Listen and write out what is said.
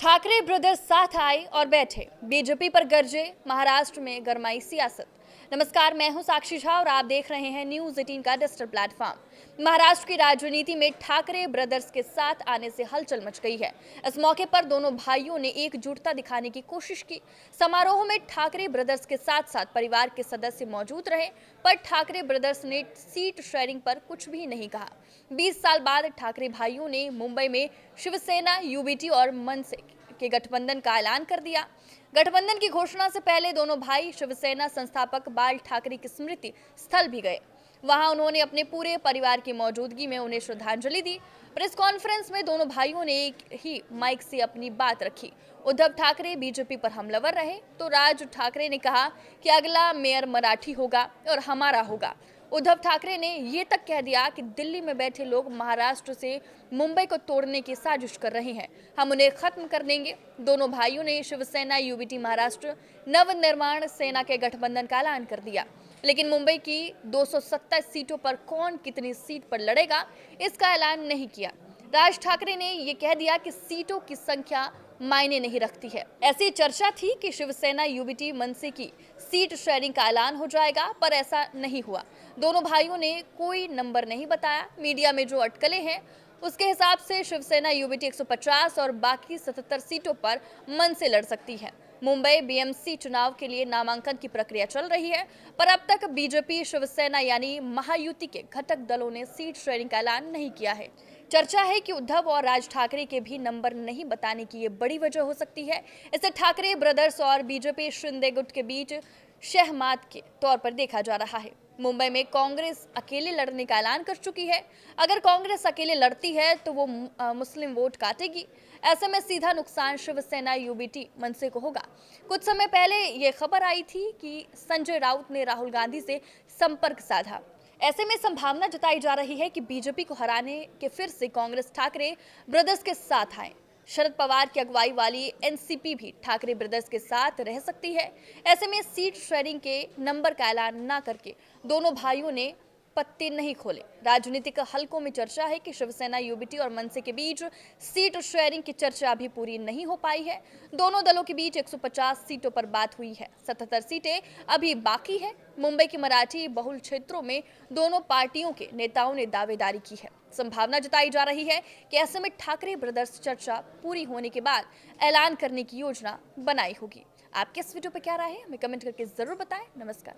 Thackeray brothers साथ आए और बैठे, बीजेपी पर गरजे, महाराष्ट्र में गरमाई सियासत। नमस्कार, मैं हूं साक्षी झा और आप देख रहे हैं न्यूज 18 का डिजिटल प्लेटफॉर्म। महाराष्ट्र की राजनीति में ठाकरे ब्रदर्स के साथ आने से हलचल मच गई है। इस मौके पर दोनों भाइयों ने एकजुटता दिखाने की कोशिश की। समारोह में ठाकरे ब्रदर्स के साथ साथ परिवार के सदस्य मौजूद रहे, पर ठाकरे ब्रदर्स ने सीट शेयरिंग पर कुछ भी नहीं कहा। 20 साल बाद ठाकरे भाइयों ने मुंबई में शिवसेना, यूबीटी और मनसे के गठबंधन का ऐलान कर दिया। गठबंधन की घोषणा से पहले दोनों भाई शिवसेना संस्थापक बाल ठाकरे की स्मृति स्थल भी गए। वहां उन्होंने अपने पूरे परिवार की मौजूदगी में उन्हें श्रद्धांजलि दी। प्रेस कॉन्फ्रेंस में दोनों भाइयों ने एक ही माइक से अपनी बात रखी। उद्धव ठाकरे बीजेपी पर हमलावर रहे तो राज ठाकरे ने कहा कि अगला मेयर मराठी होगा और हमारा होगा। उद्धव ठाकरे ने ये तक कह दिया कि दिल्ली में बैठे लोग महाराष्ट्र से मुंबई को तोड़ने की साजिश कर रहे हैं, हम उन्हें खत्म कर देंगे। दोनों भाइयों ने शिवसेना, यूबीटी, महाराष्ट्र नवनिर्माण सेना के गठबंधन का ऐलान कर दिया, लेकिन मुंबई की 227 सीटों पर कौन कितनी सीट पर लड़ेगा, इसका ऐलान नहीं किया। राज ठाकरे ने यह कह दिया कि सीटों की संख्या मायने नहीं रखती है। ऐसी चर्चा थी कि शिवसेना, यूबीटी, मनसे की सीट शेयरिंग का ऐलान हो जाएगा, पर ऐसा नहीं हुआ। दोनों भाइयों ने कोई नंबर नहीं बताया। मीडिया में जो अटकलें हैं उसके हिसाब से शिवसेना, यूबीटी 150 और बाकी 77 सीटों पर मनसे लड़ सकती है। मुंबई बीएमसी चुनाव के लिए नामांकन की प्रक्रिया चल रही है, पर अब तक बीजेपी, शिवसेना यानी महायुति के घटक दलों ने सीट शेयरिंग का ऐलान नहीं किया है। चर्चा है कि उद्धव और राज ठाकरे के भी नंबर नहीं बताने की ये बड़ी वजह हो सकती है। इसे ठाकरे ब्रदर्स और बीजेपी शिंदे गुट के बीच शहमात के तौर पर देखा जा रहा है। मुंबई में कांग्रेस अकेले लड़ने का ऐलान कर चुकी है। अगर कांग्रेस अकेले लड़ती है तो वो मुस्लिम वोट काटेगी। ऐसे में सीधा नुकसान शिवसेना, यूबीटी, मनसे को होगा। कुछ समय पहले ये खबर आई थी कि संजय राउत ने राहुल गांधी से संपर्क साधा। ऐसे में संभावना जताई जा रही है कि बीजेपी को हराने के फिर से कांग्रेस ठाकरे ब्रदर्स के साथ आए। शरद पवार की अगुवाई वाली एनसीपी भी ठाकरे ब्रदर्स के साथ रह सकती है। ऐसे में सीट शेयरिंग के नंबर का ऐलान न करके दोनों भाइयों ने पत्ते नहीं खोले। राजनीतिक हलकों में चर्चा है कि शिवसेना, यूबीटी और मनसे के बीच सीट शेयरिंग की चर्चा अभी पूरी नहीं हो पाई है। दोनों दलों के बीच 150 सीटों पर बात हुई है, 77 सीटें अभी बाकी है। मुंबई के मराठी बहुल क्षेत्रों में दोनों पार्टियों के नेताओं ने दावेदारी की है। संभावना जताई जा रही है कि ऐसे में ठाकरे ब्रदर्स चर्चा पूरी होने के बाद ऐलान करने की योजना बनाई होगी। आपके इस वीडियो पर क्या राय है, हमें कमेंट करके जरूर बताएं। नमस्कार।